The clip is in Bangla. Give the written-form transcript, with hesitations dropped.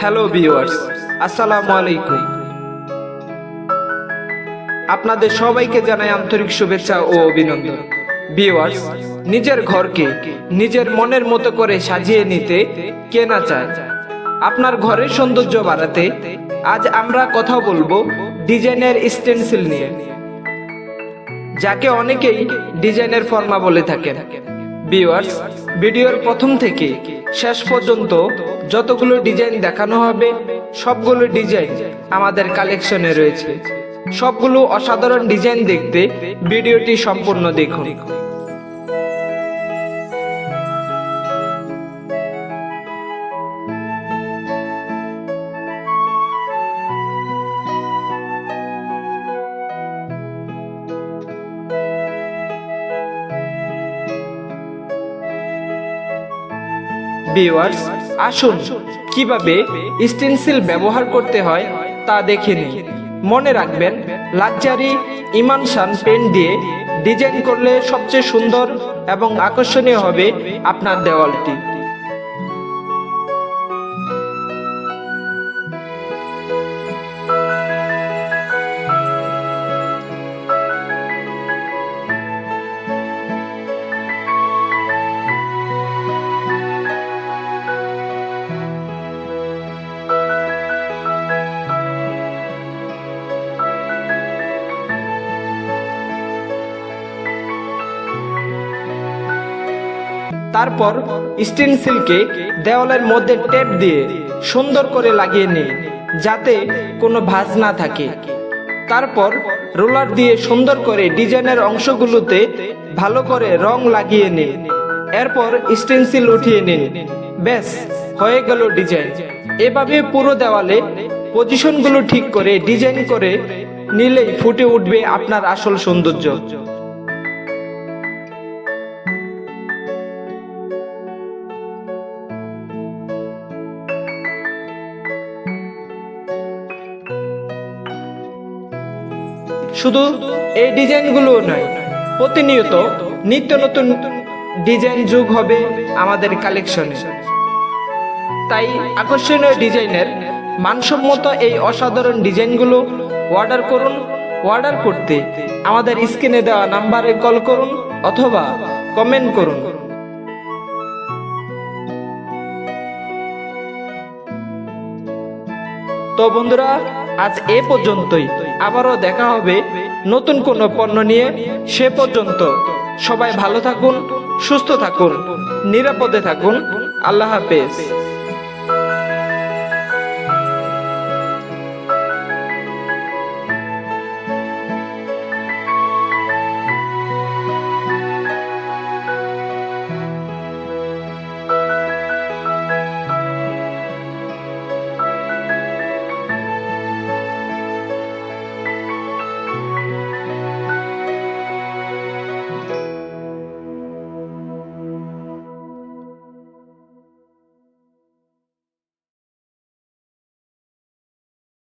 হ্যালো ভিউয়ার্স, আসসালামু আলাইকুম। আপনাদের সবাইকে জানাই আন্তরিক শুভেচ্ছা ও অভিনন্দন। ভিউয়ার্স, নিজের ঘরকে নিজের মনের মতো করে সাজিয়ে নিতে কে না চায়? আপনার ঘরের সৌন্দর্য বাড়াতে আজ আমরা কথা বলবো ডিজাইনের স্টেনসিল নিয়ে, যাকে অনেকেই ডিজাইনের ফর্মা বলে থাকেন। ভিউয়ার্স, ভিডিওর প্রথম থেকে শেষ পর্যন্ত যতগুলো ডিজাইন দেখানো হবে সবগুলো ডিজাইন আমাদের কালেকশনে রয়েছে। সবগুলো অসাধারণ ডিজাইন দেখতে ভিডিওটি সম্পূর্ণ দেখুন। ভিউয়ার্স, আসুন কিভাবে স্টেনসিল ব্যবহার করতে হয় তা দেখে নিন। মনে রাখবেন, লাক্সারি ইমানশান পেন দিয়ে ডিজাইন করলে সবচেয়ে সুন্দর এবং আকর্ষণীয় হবে আপনার দেওয়ালটি। তারপর স্টেনসিলকে দেওয়ালের মধ্যে টেপ দিয়ে সুন্দর করে লাগিয়ে নিন, যাতে কোনো ভাঁজ না থাকে। তারপর রোলার দিয়ে সুন্দর করে ডিজাইনের অংশগুলোতে ভালো করে রং লাগিয়ে নিন। এরপর স্টেনসিল উঠিয়ে নিন। ব্যাস, হয়ে গেল ডিজাইন। এভাবে পুরো দেওয়ালে পজিশনগুলো ঠিক করে ডিজাইন করে নিলেই ফুটে উঠবে আপনার আসল সৌন্দর্য। শুধু এই ডিজাইনগুলো নয়, প্রতিনিয়ত নিত্য নতুন ডিজাইন যোগ হবে আমাদের কালেকশনে। তাই আকর্ষণীয় ডিজাইনের মানসম্মত এই অসাধারণ ডিজাইনগুলো অর্ডার করুন। অর্ডার করতে আমাদের স্ক্রিনে দেওয়া নাম্বারে কল করুন অথবা কমেন্ট করুন। তো বন্ধুরা, আজ এ পর্যন্তই। আবারও দেখা হবে নতুন কোনো পণ্য নিয়ে। সে পর্যন্ত সবাই ভালো থাকুন, সুস্থ থাকুন, নিরাপদে থাকুন। আল্লাহ হাফেজ।